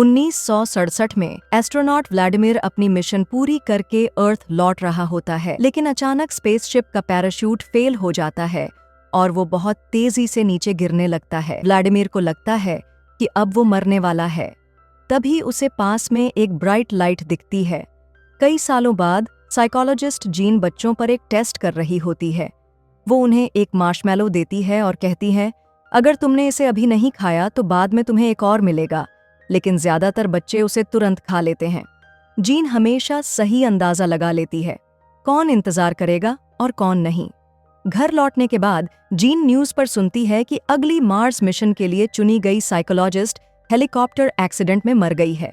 1967 में astronaut Vladimir अपनी mission पूरी करके अर्थ लौट रहा होता है, लेकिन अचानक स्पेसशिप का पैराशूट फेल हो जाता है और वो बहुत तेजी से नीचे गिरने लगता है। व्लादिमीर को लगता है कि अब वो मरने वाला है। तभी उसे पास में एक ब्राइट लाइट दिखती है। कई सालों बाद साइकोलॉजिस्ट जीन बच्चों पर एक टेस्ट कर रही होती है। वो उन्हें एक मार्शमैलो देती है और कहती है, अगर तुमने इसे अभी नहीं खाया तो बाद में तुम्हें एक और मिलेगा। लेकिन ज्यादातर बच्चे उसे तुरंत खा लेते हैं। जीन हमेशा सही अंदाजा लगा लेती है, कौन इंतजार करेगा और कौन नहीं। घर लौटने के बाद जीन न्यूज पर सुनती है कि अगली मार्स मिशन के लिए चुनी गई साइकोलॉजिस्ट हेलीकॉप्टर एक्सीडेंट में मर गई है।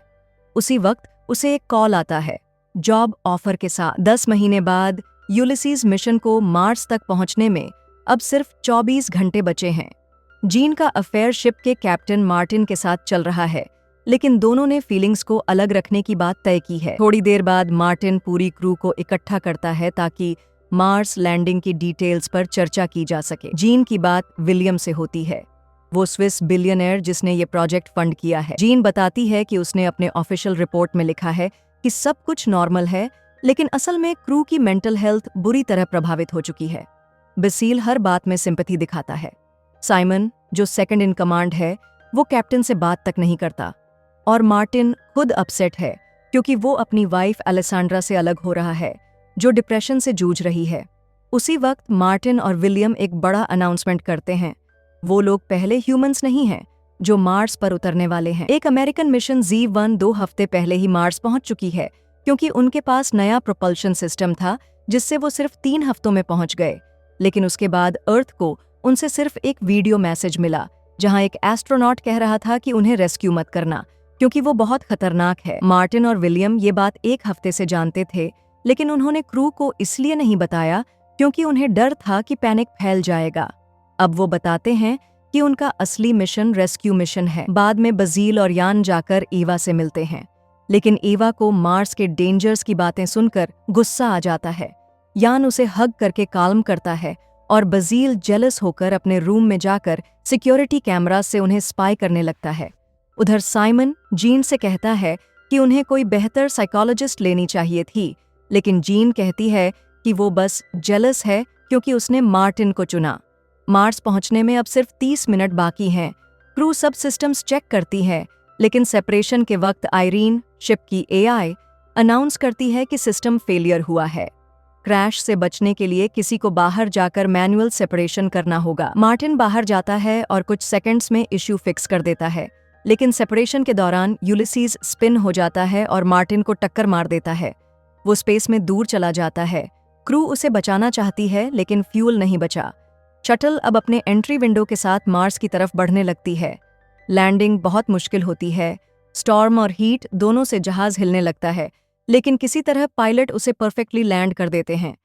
उसी वक्त उसे एक कॉल आता है जॉब ऑफर के साथ। 10 महीने बाद यूलिसीज मिशन को मार्स तक पहुंचने में अब सिर्फ 24 घंटे बचे हैं। जीन का अफेयर शिप के कैप्टन मार्टिन के साथ चल रहा है, लेकिन दोनों ने फीलिंग्स को अलग रखने की बात तय की है। थोड़ी देर बाद मार्टिन पूरी क्रू को इकट्ठा करता है ताकि मार्स लैंडिंग की डिटेल्स पर चर्चा की जा सके। जीन की बात विलियम से होती है, वो स्विस बिलियनर जिसने ये प्रोजेक्ट फंड किया है। जीन बताती है कि उसने अपने ऑफिशियल रिपोर्ट में लिखा है कि सब कुछ नॉर्मल है, लेकिन असल में क्रू की मेंटल हेल्थ बुरी तरह प्रभावित हो चुकी है। बेसील हर बात में सिंपैथी दिखाता है। साइमन, जो सेकंड इन कमांड है, वो कैप्टन से बात तक नहीं करता। और मार्टिन खुद अपसेट है क्योंकि वो अपनी वाइफ अलेसांड्रा से अलग हो रहा है, जो डिप्रेशन से जूझ रही है। उसी वक्त मार्टिन और विलियम एक बड़ा अनाउंसमेंट करते हैं। वो लोग पहले ह्यूमंस नहीं हैं जो मार्स पर उतरने वाले हैं। एक अमेरिकन मिशन Z1 2 हफ्ते पहले ही मार्स पहुंच चुकी है क्योंकि उनके पास नया प्रोपल्शन सिस्टम था जिससे वो सिर्फ 3 हफ्तों में पहुंच गए। लेकिन उसके बाद अर्थ को उनसे सिर्फ एक वीडियो मैसेज मिला जहां एक एस्ट्रोनॉट कह रहा था कि उन्हें रेस्क्यू मत करना क्योंकि वो बहुत खतरनाक है। मार्टिन और विलियम ये बात 1 हफ्ते से जानते थे, लेकिन उन्होंने क्रू को इसलिए नहीं बताया क्योंकि उन्हें डर था कि पैनिक फैल जाएगा। अब वो बताते हैं कि उनका असली मिशन रेस्क्यू मिशन है। बाद में बजील और यान जाकर ईवा से मिलते हैं, लेकिन ईवा को मार्स के डेंजर्स की बातें सुनकर गुस्सा आ जाता है। यान उसे हग करके काल्म करता है और बजील जेलस होकर अपने रूम में जाकर सिक्योरिटी कैमरा से उन्हें स्पाई करने लगता है। उधर साइमन जीन से कहता है कि उन्हें कोई बेहतर साइकोलॉजिस्ट लेनी चाहिए थी, लेकिन जीन कहती है कि वो बस जेलस है क्योंकि उसने मार्टिन को चुना। मार्स पहुंचने में अब सिर्फ 30 मिनट बाकी हैं। क्रू सब सिस्टम्स चेक करती है, लेकिन सेपरेशन के वक्त आयरीन, शिप की AI, अनाउंस करती है कि सिस्टम फेलियर हुआ है। क्रैश से बचने के लिए किसी को बाहर जाकर मैनुअल सेपरेशन करना होगा। मार्टिन बाहर जाता है और कुछ सेकंड्स में इश्यू फिक्स कर देता है, लेकिन सेपरेशन के दौरान यूलिसीज स्पिन हो जाता है और मार्टिन को टक्कर मार देता है। वो स्पेस में दूर चला जाता है। क्रू उसे बचाना चाहती है, लेकिन फ्यूल नहीं बचा। शटल अब अपने एंट्री विंडो के साथ मार्स की तरफ बढ़ने लगती है। लैंडिंग बहुत मुश्किल होती है। स्टॉर्म और हीट दोनों से जहाज हिलने लगता है, लेकिन किसी तरह पायलट उसे परफेक्टली लैंड कर देते हैं।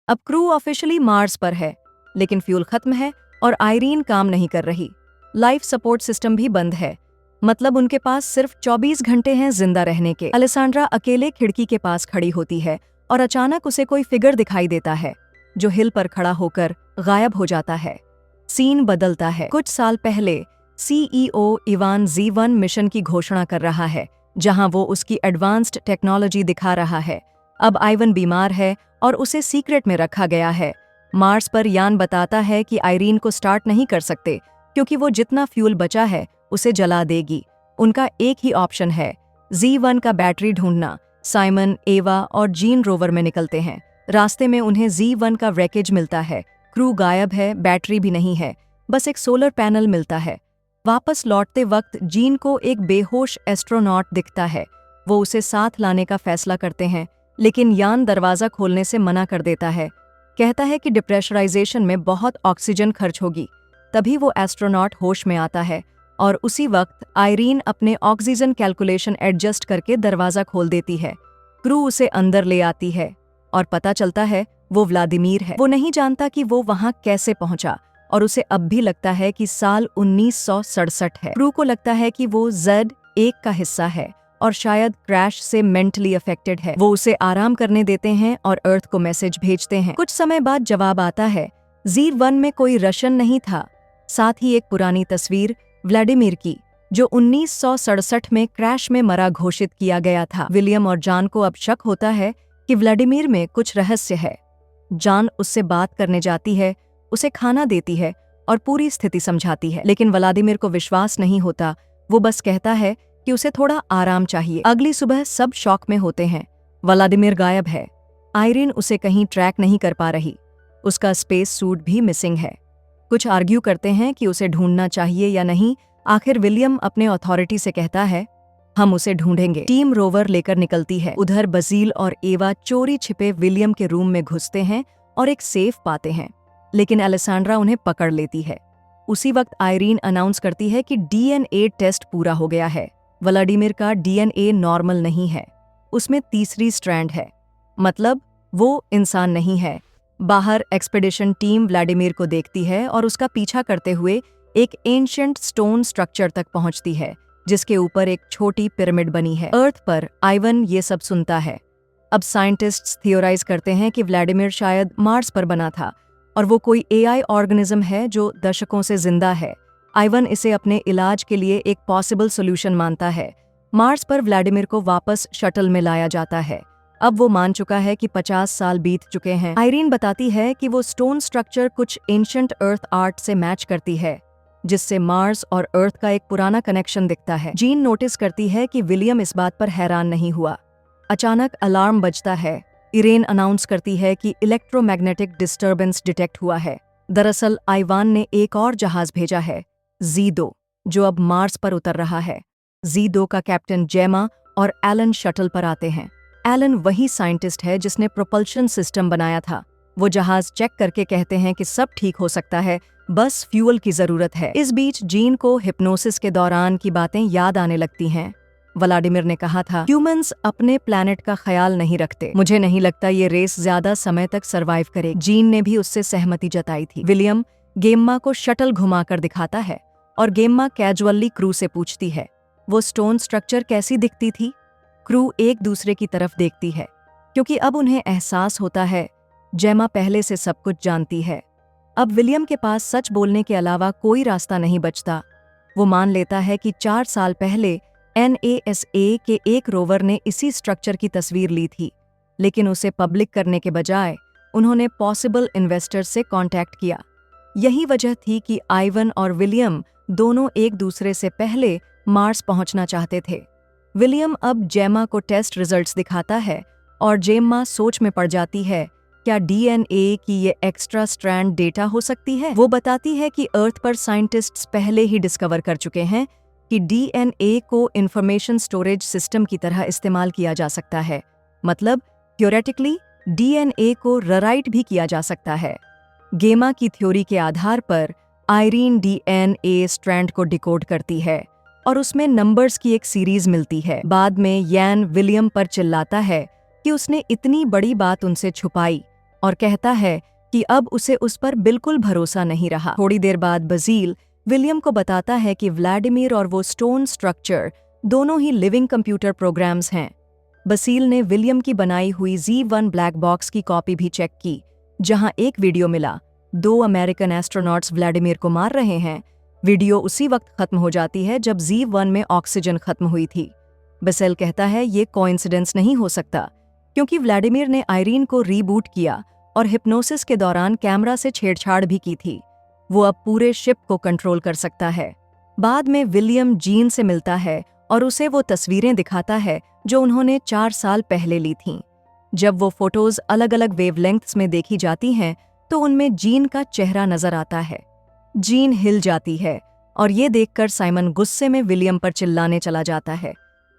अब क्रू ऑफिशियली मार्स पर है, लेकिन फ्यूल खत्म है और आयरीन काम नहीं कर रही। लाइफ सपोर्ट सिस्टम भी बंद है, मतलब उनके पास सिर्फ 24 घंटे हैं जिंदा रहने के। अलेसांड्रा अकेले खिड़की के पास खड़ी होती है और अचानक उसे कोई फिगर दिखाई देता है जो हिल पर खड़ा होकर गायब हो जाता है। सीन बदलता है। कुछ साल पहले CEO इवान Z1 मिशन की घोषणा कर रहा है, जहां वो उसकी एडवांस्ड टेक्नोलॉजी दिखा रहा है। अब आइवन बीमार है और उसे सीक्रेट में रखा गया है। मार्स पर यान बताता है कि आयरीन को स्टार्ट नहीं कर सकते क्योंकि वो जितना फ्यूल बचा है उसे जला देगी। उनका एक ही ऑप्शन है, Z1 का बैटरी ढूंढना। साइमन, एवा और जीन रोवर में निकलते हैं। रास्ते में उन्हें Z1 का wreckage मिलता है। क्रू गायब है, बैटरी भी नहीं है, बस एक सोलर पैनल मिलता है। वापस लौटते वक्त जीन को एक बेहोश एस्ट्रोनॉट दिखता है। वो उसे साथ लाने का फैसला करते हैं, लेकिन यान दरवाजा खोलने से मना कर देता है। कहता है कि डिप्रेशराइजेशन में बहुत ऑक्सीजन खर्च होगी। तभी वो एस्ट्रोनॉट होश में आता है और उसी वक्त आयरीन अपने ऑक्सीजन कैलकुलेशन एडजस्ट करके दरवाजा खोल देती है। क्रू उसे अंदर ले आती है और पता चलता है वो व्लादिमीर है। वो नहीं जानता कि वो वहां कैसे पहुंचा और उसे अब भी लगता है कि साल 1967 है। क्रू को लगता है कि वो Z1 का हिस्सा है और शायद क्रैश से मेंटली अफेक्टेड है। वो उसे आराम करने देते हैं और अर्थ को मैसेज भेजते हैं। कुछ समय बाद जवाब आता है, Z1 में कोई रशियन नहीं था। साथ ही एक पुरानी तस्वीर व्लादिमीर की, जो 1967 में क्रैश में मरा घोषित किया गया था। विलियम और जॉन को अब शक होता है कि व्लादिमीर में कुछ रहस्य है। जॉन उससे बात करने जाती है, उसे खाना देती है और पूरी स्थिति समझाती है, लेकिन व्लादिमीर को विश्वास नहीं होता। वो बस कहता है कि उसे थोड़ा आराम चाहिए। अगली सुबह सब शॉक में होते हैं। व्लादिमीर गायब है। आयरीन उसे कहीं ट्रैक नहीं कर पा रही। उसका स्पेस सूट भी मिसिंग है। कुछ आर्ग्यू करते हैं कि उसे ढूंढना चाहिए या नहीं। आखिर विलियम अपने अथॉरिटी से कहता है, हम उसे ढूंढेंगे। टीम रोवर लेकर निकलती है। उधर बसील और एवा चोरी छिपे विलियम के रूम में घुसते हैं और एक सेफ पाते हैं, लेकिन एलेसांड्रा उन्हें पकड़ लेती है। उसी वक्त आयरीन अनाउंस करती है कि डीएनए टेस्ट पूरा हो गया है। व्लादिमीर का डीएनए नॉर्मल नहीं है, उसमें तीसरी स्ट्रैंड है, मतलब वो इंसान नहीं है। बाहर एक्सपेडिशन टीम व्लादिमीर को देखती है और उसका पीछा करते हुए एक एंशिएंट स्टोन स्ट्रक्चर तक पहुंचती है, जिसके ऊपर एक छोटी पिरामिड बनी है। अर्थ पर आइवन ये सब सुनता है। अब साइंटिस्ट्स थियोराइज करते हैं कि व्लादिमीर शायद मार्स पर बना था और वो कोई एआई ऑर्गेनिज्म है जो दशकों से जिंदा है। आइवन इसे अपने इलाज के लिए एक पॉसिबल सोल्यूशन मानता है। मार्स पर व्लादिमीर को वापस शटल में लाया जाता है। अब वो मान चुका है कि 50 साल बीत चुके हैं। आयरीन बताती है कि वो स्टोन स्ट्रक्चर कुछ एंशिएंट अर्थ आर्ट से मैच करती है, जिससे मार्स और अर्थ का एक पुराना कनेक्शन दिखता है। जीन नोटिस करती है कि विलियम इस बात पर हैरान नहीं हुआ। अचानक अलार्म बजता है। इरेन अनाउंस करती है कि इलेक्ट्रोमैग्नेटिक डिस्टर्बेंस डिटेक्ट हुआ है। दरअसल आइवान ने एक और जहाज भेजा है, Z2, जो अब मार्स पर उतर रहा है। Z2 का कैप्टन जेमा और एलन शटल पर आते हैं। एलन वही साइंटिस्ट है जिसने प्रोपल्शन सिस्टम बनाया था। वो जहाज चेक करके कहते हैं कि सब ठीक हो सकता है, बस फ्यूल की जरूरत है। इस बीच जीन को हिप्नोसिस के दौरान की बातें याद आने लगती हैं। व्लादिमीर ने कहा था, ह्यूमंस अपने प्लैनेट का ख्याल नहीं रखते। मुझे नहीं लगता ये रेस ज्यादा समय तक सरवाइव करे। जीन ने भी उससे सहमति जताई थी। विलियम गेम्मा को शटल घुमाकर दिखाता है और गेम्मा कैजुअली क्रू से पूछती है, वो स्टोन स्ट्रक्चर कैसी दिखती थी? क्रू एक दूसरे की तरफ देखती है, क्योंकि अब उन्हें एहसास होता है जेमा पहले से सब कुछ जानती है। अब विलियम के पास सच बोलने के अलावा कोई रास्ता नहीं बचता। वो मान लेता है कि 4 साल पहले NASA के एक रोवर ने इसी स्ट्रक्चर की तस्वीर ली थी, लेकिन उसे पब्लिक करने के बजाय उन्होंने पॉसिबल इन्वेस्टर्स से कांटेक्ट किया। यही वजह थी कि आइवन और विलियम दोनों एक दूसरे से पहले मार्स पहुंचना चाहते थे। विलियम अब जेमा को टेस्ट रिजल्ट्स दिखाता है और जेम्मा सोच में पड़ जाती है, क्या डीएनए की ये एक्स्ट्रा स्ट्रैंड डेटा हो सकती है? वो बताती है कि अर्थ पर साइंटिस्ट्स पहले ही डिस्कवर कर चुके हैं कि डीएनए को इंफॉर्मेशन स्टोरेज सिस्टम की तरह इस्तेमाल किया जा सकता है, मतलब थ्योरेटिकली डीएनए को रीराइट भी किया जा सकता है। गेमा की थ्योरी के आधार पर आयरीन डीएनए स्ट्रैंड को डिकोड करती है और उसमें नंबर्स की एक सीरीज मिलती है। बाद में यैन विलियम पर चिल्लाता है कि उसने इतनी बड़ी बात उनसे छुपाई और कहता है कि अब उसे उस पर बिल्कुल भरोसा नहीं रहा। थोड़ी देर बाद बसील विलियम को बताता है कि व्लादिमीर और वो स्टोन स्ट्रक्चर दोनों ही लिविंग कंप्यूटर प्रोग्राम्स हैं। बसील ने विलियम की बनाई हुई Z1 ब्लैक बॉक्स की कॉपी भी चेक की, जहां एक वीडियो मिला। 2 अमेरिकन एस्ट्रोनॉट्स व्लादिमीर को मार रहे हैं। वीडियो उसी वक्त खत्म हो जाती है जब Z1 में ऑक्सीजन खत्म हुई थी। बसेल कहता है ये कोइंसिडेंस नहीं हो सकता, क्योंकि व्लादिमीर ने आयरीन को रीबूट किया और हिप्नोसिस के दौरान कैमरा से छेड़छाड़ भी की थी। वो अब पूरे शिप को कंट्रोल कर सकता है। बाद में विलियम जीन से मिलता है और उसे वो तस्वीरें दिखाता है जो उन्होंने 4 साल पहले ली थीं। जब वो फोटोज अलग अलग वेवलेंथ्स में देखी जाती हैं तो उनमें जीन का चेहरा नजर आता है। जीन हिल जाती है और ये देखकर साइमन गुस्से में विलियम पर चिल्लाने चला जाता है।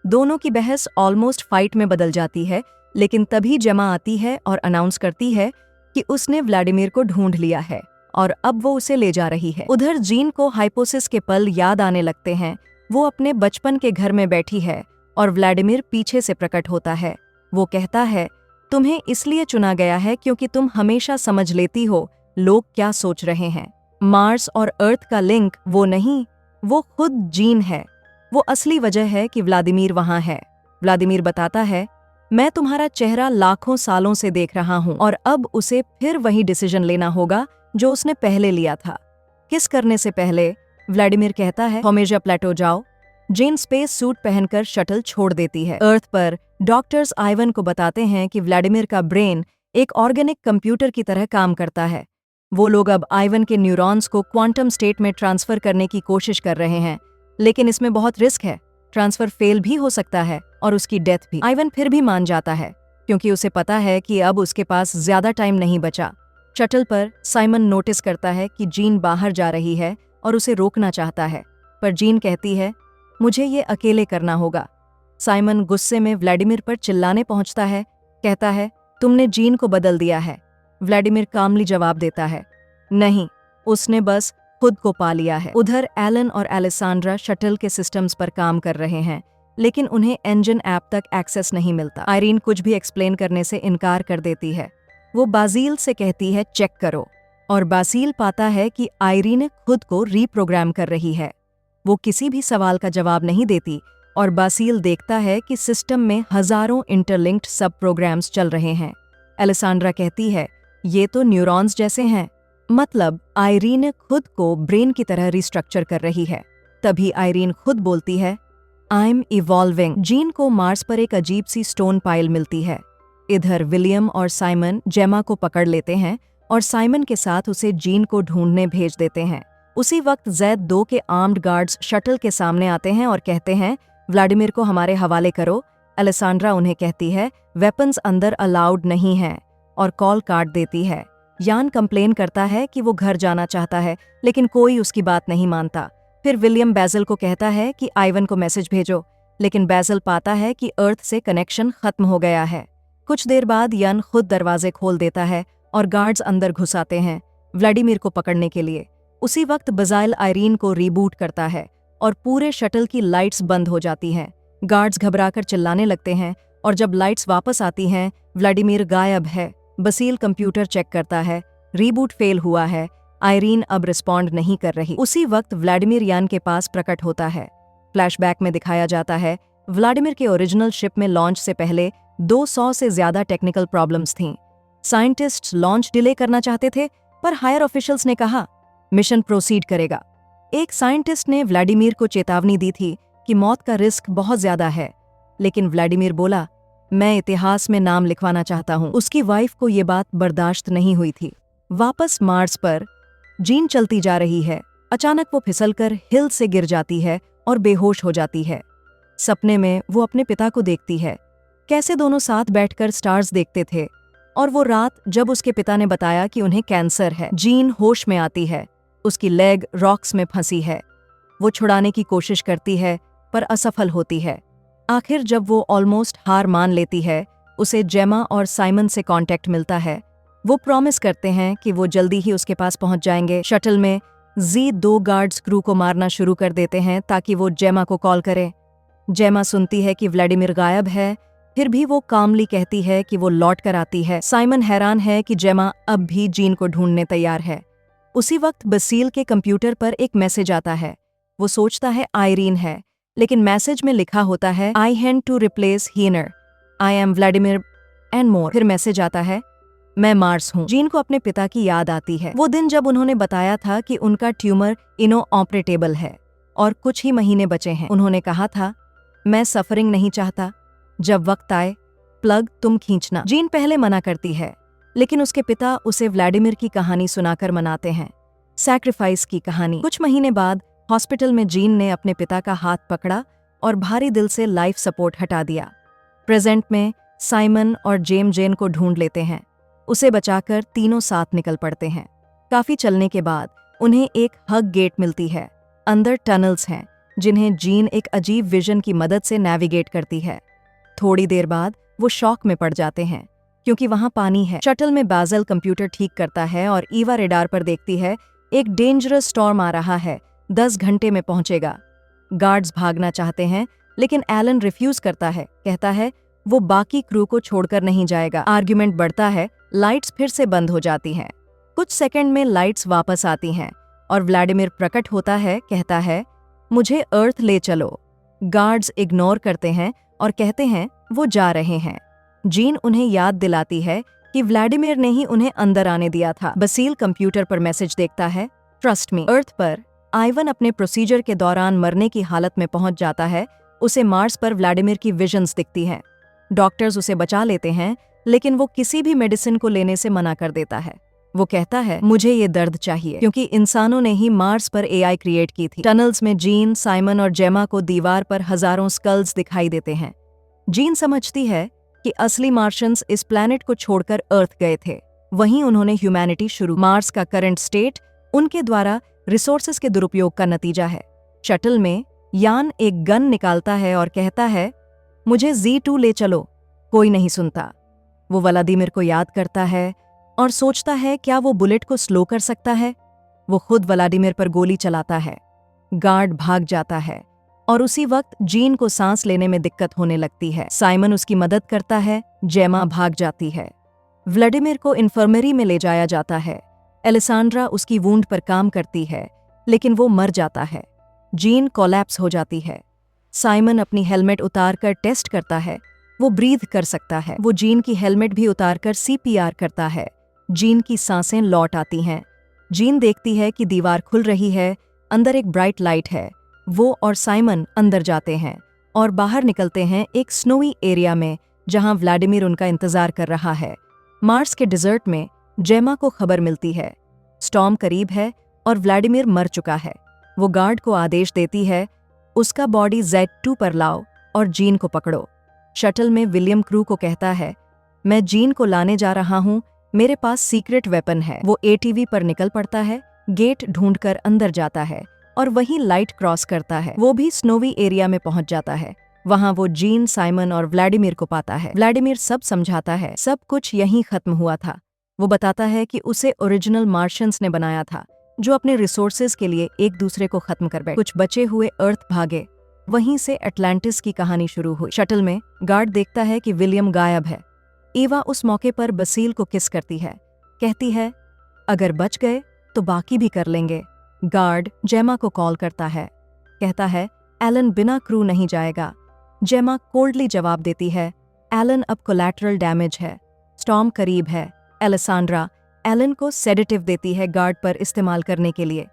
दोनों की बहस ऑलमोस्ट फाइट में बदल जाती है, लेकिन तभी जेमा आती है और अनाउंस करती है कि उसने व्लादिमीर को ढूंढ लिया है और अब वो उसे ले जा रही है। उधर जीन को हाइपोसिस के पल याद आने लगते हैं। वो अपने बचपन के घर में बैठी है और व्लादिमीर पीछे से प्रकट होता है। वो कहता है, तुम्हें इसलिए चुना गया है क्योंकि तुम हमेशा समझ लेती हो लोग क्या सोच रहे हैं। मार्स और अर्थ का लिंक वो नहीं, वो खुद जीन है। वो असली वजह है कि व्लादिमीर वहां है। व्लादिमीर बताता है, मैं तुम्हारा चेहरा लाखों सालों से देख रहा हूं और अब उसे फिर वही डिसीजन लेना होगा जो उसने पहले लिया था। किस करने से पहले व्लादिमीर कहता है, होमेजा प्लेटो जाओ, जीन स्पेस सूट पहनकर शटल छोड़ देती है। अर्थ पर डॉक्टर्स आइवन को बताते हैं कि व्लादिमीर का ब्रेन एक ऑर्गेनिक कंप्यूटर की तरह काम करता है। वो लोग अब आइवन के न्यूरॉन्स को क्वांटम स्टेट में ट्रांसफर करने की कोशिश कर रहे हैं, लेकिन इसमें बहुत रिस्क है। ट्रांसफर फेल भी हो सकता है और उसकी डेथ भी। आइवन फिर भी मान जाता है क्योंकि उसे पता है कि अब उसके पास ज्यादा टाइम नहीं बचा। शटल पर साइमन नोटिस करता है कि जीन बाहर जा रही है और उसे रोकना चाहता है, पर जीन कहती है मुझे ये अकेले करना होगा। साइमन गुस्से में व्लादिमीर पर चिल्लाने पहुंचता है, कहता है तुमने जीन को बदल दिया है। व्लादिमीर कामली जवाब देता है नहीं, उसने बस खुद को पा लिया है। उधर एलन और एलेसांड्रा शटल के सिस्टम्स पर काम कर रहे हैं, लेकिन उन्हें इंजन ऐप तक एक्सेस नहीं मिलता। आयरीन कुछ भी एक्सप्लेन करने से इनकार कर देती है। वो बासील से कहती है चेक करो, और बासील पाता है कि आयरीन खुद को रीप्रोग्राम कर रही है। वो किसी भी सवाल का जवाब नहीं देती और बासील देखता है कि सिस्टम में हजारों इंटरलिंक्ड सब प्रोग्राम्स चल रहे हैं। एलेसांड्रा कहती है ये तो न्यूरॉन्स जैसे हैं, मतलब आयरीन खुद को ब्रेन की तरह रिस्ट्रक्चर कर रही है। तभी आयरीन खुद बोलती है आई एम इवॉल्विंग। जीन को मार्स पर एक अजीब सी स्टोन पाइल मिलती है। इधर विलियम और साइमन जेमा को पकड़ लेते हैं और साइमन के साथ उसे जीन को ढूंढने भेज देते हैं। उसी वक्त Z2 के आर्म्ड गार्ड्स शटल के सामने आते हैं और कहते हैं व्लादिमीर को हमारे हवाले करो। एलेसांड्रा उन्हें कहती है वेपन्स अंदर अलाउड नहीं हैं और कॉल काट देती है। यान कंप्लेन करता है कि वो घर जाना चाहता है, लेकिन कोई उसकी बात नहीं मानता। फिर विलियम बैज़ल को कहता है कि आइवन को मैसेज भेजो, लेकिन बैज़ल पाता है कि अर्थ से कनेक्शन खत्म हो गया है। कुछ देर बाद यान खुद दरवाजे खोल देता है और गार्ड्स अंदर घुस आते हैं व्लादिमीर को पकड़ने के लिए। उसी वक्त बासील आयरीन को रीबूट करता है और पूरे शटल की लाइट्स बंद हो जाती हैं। गार्ड्स घबराकर चिल्लाने लगते हैं और जब लाइट्स वापस आती हैं व्लादिमीर गायब है। बासील कंप्यूटर चेक करता है, रीबूट फेल हुआ है, आयरीन अब रिस्पॉन्ड नहीं कर रही। उसी वक्त व्लादिमीर यान के पास प्रकट होता है। फ्लैशबैक में दिखाया जाता है व्लादिमीर के ओरिजिनल शिप में लॉन्च से पहले 200 से ज्यादा टेक्निकल प्रॉब्लम्स थीं। साइंटिस्ट्स लॉन्च डिले करना चाहते थे, पर हायर ऑफिशियल्स ने कहा मिशन प्रोसीड करेगा। एक साइंटिस्ट ने व्लादिमीर को चेतावनी दी थी कि मौत का रिस्क बहुत ज्यादा है, लेकिन व्लादिमीर बोला मैं इतिहास में नाम लिखवाना चाहता हूं। उसकी वाइफ को ये बात बर्दाश्त नहीं हुई थी। वापस मार्स पर जीन चलती जा रही है। अचानक वो फिसलकर हिल से गिर जाती है और बेहोश हो जाती है। सपने में वो अपने पिता को देखती है, कैसे दोनों साथ बैठकर स्टार्स देखते थे, और वो रात जब उसके पिता ने बताया कि उन्हें कैंसर है। जीन होश में आती है, उसकी लेग रॉक्स में फंसी है। वो छुड़ाने की कोशिश करती है पर असफल होती है। आखिर जब वो ऑलमोस्ट हार मान लेती है, उसे जेमा और साइमन से कांटेक्ट मिलता है। वो प्रॉमिस करते हैं कि वो जल्दी ही उसके पास पहुंच जाएंगे। शटल में Z2 गार्ड्स क्रू को मारना शुरू कर देते हैं ताकि वो जेमा को कॉल करे। जेमा सुनती है कि व्लादिमीर गायब है, फिर भी वो कामली कहती है कि वो लौट कर आती है। साइमन हैरान है कि जेमा अब भी जीन को ढूंढने तैयार है। उसी वक्त बासील के कंप्यूटर पर एक मैसेज आता है। वो सोचता है आयरीन है, लेकिन मैसेज में लिखा होता है I hand to replace Heiner, I am Vladimir and more. फिर मैसेज आता है मैं मार्स हूँ। जीन को अपने पिता की याद आती है, वो दिन जब उन्होंने बताया था कि उनका ट्यूमर इनऑपरेटेबल है और कुछ ही महीने बचे हैं। उन्होंने कहा था मैं सफरिंग नहीं चाहता, जब वक्त आए प्लग तुम खींचना। जीन पहले मना करती है, लेकिन उसके पिता उसे व्लादिमीर की कहानी सुनाकर मनाते हैं, सैक्रिफाइस की कहानी। कुछ महीने बाद हॉस्पिटल में जीन ने अपने पिता का हाथ पकड़ा और भारी दिल से लाइफ सपोर्ट हटा दिया। प्रेजेंट में साइमन और जेन को ढूंढ लेते हैं। उसे बचाकर तीनों साथ निकल पड़ते हैं। काफी चलने के बाद उन्हें एक हग गेट मिलती है। अंदर टनल्स हैं जिन्हें जीन एक अजीब विजन की मदद से नेविगेट करती है। थोड़ी देर बाद वो शॉक में पड़ जाते हैं क्योंकि वहां पानी है। शटल में बाज़ल कंप्यूटर ठीक करता है और ईवा रेडार पर देखती है एक डेंजरस स्टॉर्म आ रहा है, 10 घंटे में पहुंचेगा। गार्ड्स भागना चाहते हैं, लेकिन एलन रिफ्यूज करता है, कहता है वो बाकी क्रू को छोड़कर नहीं जाएगा। आर्ग्यूमेंट बढ़ता है, लाइट्स फिर से बंद हो जाती हैं। कुछ सेकंड में लाइट्स वापस आती हैं और व्लादिमीर प्रकट होता है, कहता है मुझे अर्थ ले चलो। गार्ड्स इग्नोर करते हैं और कहते हैं वो जा रहे हैं। जीन उन्हें याद दिलाती है कि व्लादिमीर ने ही उन्हें अंदर आने दिया था। बासील कंप्यूटर पर मैसेज देखता है ट्रस्ट मी। अर्थ पर आइवन अपने प्रोसीजर के दौरान मरने की हालत में पहुंच जाता है, उसे मार्स पर व्लादिमीर की विजन्स दिखती हैं। डॉक्टर्स उसे बचा लेते हैं, लेकिन वो किसी भी मेडिसिन को लेने से मना कर देता है। वो कहता है, मुझे ये दर्द चाहिए, क्योंकि इंसानों ने ही मार्स पर एआई क्रिएट की थी। टनल्स में जीन, साइमन और जेमा को दीवार पर हजारों स्कल्स दिखाई देते हैं। जीन समझती है कि असली मार्शियंस इस प्लैनेट को छोड़कर अर्थ गए थे। वहीं उन्होंने ह्यूमैनिटी शुरू। मार्स का करंट स्टेट उनके द्वारा रिसोर्सेज के दुरुपयोग का नतीजा है। शटल में यान एक गन निकालता है और कहता है, मुझे Z2 ले चलो। कोई नहीं सुनता। वो व्लादिमीर को याद करता है और सोचता है, क्या वो बुलेट को स्लो कर सकता है। वो खुद व्लादिमीर पर गोली चलाता है। गार्ड भाग जाता है और उसी वक्त जीन को सांस लेने में दिक्कत होने लगती है। साइमन उसकी मदद करता है। जेमा भाग जाती है। व्लादिमीर को इन्फर्मरी में ले जाया जाता है। एलिसांड्रा उसकी वूंड पर काम करती है, लेकिन वो मर जाता है। जीन कोलैप्स हो जाती है। साइमन अपनी हेलमेट उतारकर टेस्ट करता है, वो ब्रीथ कर सकता है। वो जीन की हेलमेट भी उतारकर CPR करता है। जीन की सांसें लौट आती हैं। जीन देखती है कि दीवार खुल रही है, अंदर एक ब्राइट लाइट है। वो और साइमन अंदर जाते हैं और बाहर निकलते हैं एक स्नोई एरिया में, जहां व्लादिमीर उनका इंतजार कर रहा है। मार्स के डिजर्ट में जेमा को खबर मिलती है, स्टॉर्म करीब है और व्लादिमीर मर चुका है। वो गार्ड को आदेश देती है, उसका बॉडी Z2 पर लाओ और जीन को पकड़ो। शटल में विलियम क्रू को कहता है, मैं जीन को लाने जा रहा हूं, मेरे पास सीक्रेट वेपन है। वो ATV पर निकल पड़ता है, गेट ढूंढकर अंदर जाता है और वहीं लाइट क्रॉस करता है। वो भी स्नोवी एरिया में पहुंच जाता है। वहां वो जीन, साइमन और व्लादिमीर को पाता है। व्लादिमीर सब समझाता है, सब कुछ यहीं खत्म हुआ था। वो बताता है कि उसे ओरिजिनल मार्शियंस ने बनाया था, जो अपने रिसोर्सेज के लिए एक दूसरे को खत्म कर बैठे। कुछ बचे हुए अर्थ भागे। वहीं से अटलांटिस की कहानी शुरू हुई। शटल में गार्ड देखता है कि विलियम गायब है। ईवा उस मौके पर बसील को किस करती है, कहती है, अगर बच गए तो बाकी भी कर लेंगे। गार्ड जेमा को कॉल करता है, कहता है, एलन बिना क्रू नहीं जाएगा। जेमा कोल्डली जवाब देती है, एलन अब कोलैटरल डैमेज है, स्टॉर्म करीब है। एलिसांड्रा एलन को सेडेटिव देती है गार्ड पर इस्तेमाल करने के लिए।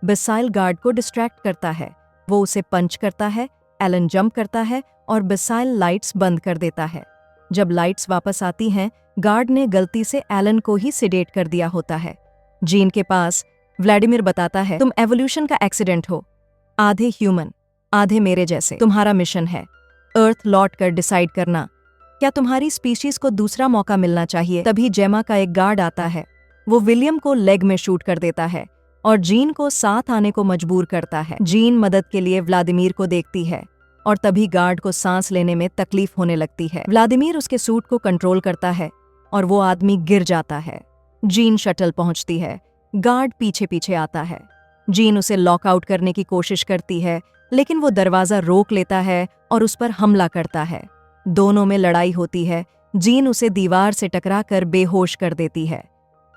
बसाइल गार्ड को डिस्ट्रैक्ट करता है। वो उसे पंच करता है। एलन जंप करता है और बसाइल लाइट्स बंद कर देता है। जब लाइट्स वापस आती हैं, गार्ड ने गलती से एलन को ही सिडेट कर दिया होता है। जीन के पास व्लादिमीर बताता है, तुम एवोल्यूशन का एक्सीडेंट हो, आधे ह्यूमन आधे मेरे जैसे। तुम्हारा मिशन है अर्थ लौट कर डिसाइड करना, क्या तुम्हारी स्पीशीज को दूसरा मौका मिलना चाहिए। तभी जेमा का एक गार्ड आता है। वो विलियम को लेग में शूट कर देता है और जीन को साथ आने को मजबूर करता है। जीन मदद के लिए व्लादिमीर को देखती है और तभी गार्ड को सांस लेने में तकलीफ होने लगती है। व्लादिमीर उसके सूट को कंट्रोल करता है और वो आदमी गिर जाता है। जीन शटल पहुंचती है। गार्ड पीछे पीछे आता है। जीन उसे लॉकआउट करने की कोशिश करती है, लेकिन वो दरवाजा रोक लेता है और उस पर हमला करता है। दोनों में लड़ाई होती है। जीन उसे दीवार से टकराकर बेहोश कर देती है।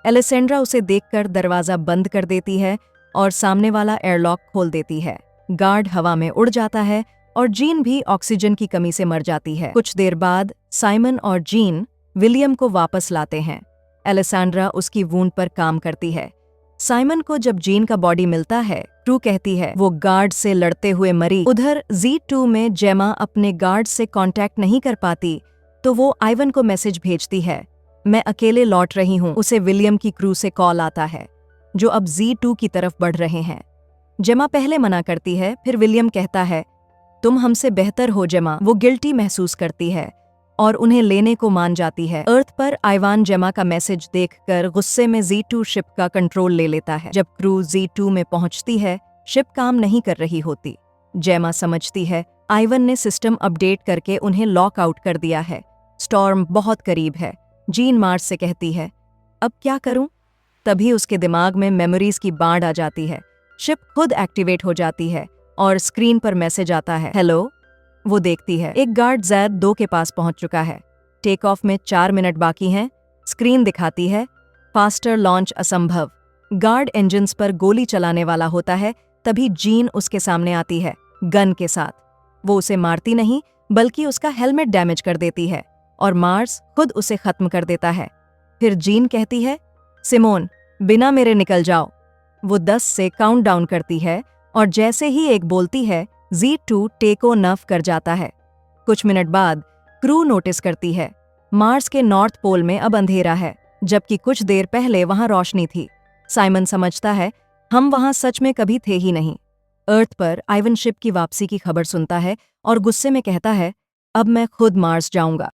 एलिसेंड्रा उसे देखकर दरवाजा बंद कर देती है और सामने वाला एयरलॉक खोल देती है। गार्ड हवा में उड़ जाता है और जीन भी ऑक्सीजन की कमी से मर जाती है। कुछ देर बाद साइमन और जीन विलियम को वापस लाते हैं। एलिसेंड्रा उसकी वूंड पर काम करती है। साइमन को जब जीन का बॉडी मिलता है, क्रू कहती है वो गार्ड से लड़ते हुए मरी। उधर Z2 में जेमा अपने गार्ड से कांटेक्ट नहीं कर पाती, तो वो आइवन को मैसेज भेजती है, मैं अकेले लौट रही हूँ। उसे विलियम की क्रू से कॉल आता है, जो अब Z2 की तरफ बढ़ रहे हैं। जेमा पहले मना करती है, फिर विलियम कहता है, तुम हमसे बेहतर हो जेमा। वो गिल्टी महसूस करती है और उन्हें लेने को मान जाती है। अर्थ पर आइवान जेमा का मैसेज देखकर गुस्से में Z2 शिप का कंट्रोल ले लेता है। जब क्रू Z2 में पहुंचती है, शिप काम नहीं कर रही होती। जेमा समझती है आइवन ने सिस्टम अपडेट करके उन्हें लॉक आउट कर दिया है। स्टॉर्म बहुत करीब है। जीन मार्स से कहती है, अब क्या करूं? तभी उसके दिमाग में मेमोरीज की बाढ़ आ जाती है। शिप खुद एक्टिवेट हो जाती है और स्क्रीन पर मैसेज आता है, हेलो। वो देखती है एक गार्ड Z2 के पास पहुंच चुका है। टेक ऑफ में 4 मिनट बाकी हैं। स्क्रीन दिखाती है, फास्टर लॉन्च असंभव। गार्ड इंजन्स पर गोली चलाने वाला होता है। तभी जीन उसके सामने आती है गन के साथ। वो उसे मारती नहीं, बल्कि उसका हेलमेट डैमेज कर देती है और मार्स खुद उसे खत्म कर देता है। फिर जीन कहती है, सिमोन बिना मेरे निकल जाओ। वो 10 से काउंट डाउन करती है और जैसे ही एक बोलती है, Z2 टेक ऑफ कर जाता है। कुछ मिनट बाद क्रू नोटिस करती है, मार्स के नॉर्थ पोल में अब अंधेरा है, जबकि कुछ देर पहले वहां रोशनी थी। साइमन समझता है, हम वहां सच में कभी थे ही नहीं। अर्थ पर आइवन शिप की वापसी की खबर सुनता है और गुस्से में कहता है, अब मैं खुद मार्स जाऊंगा।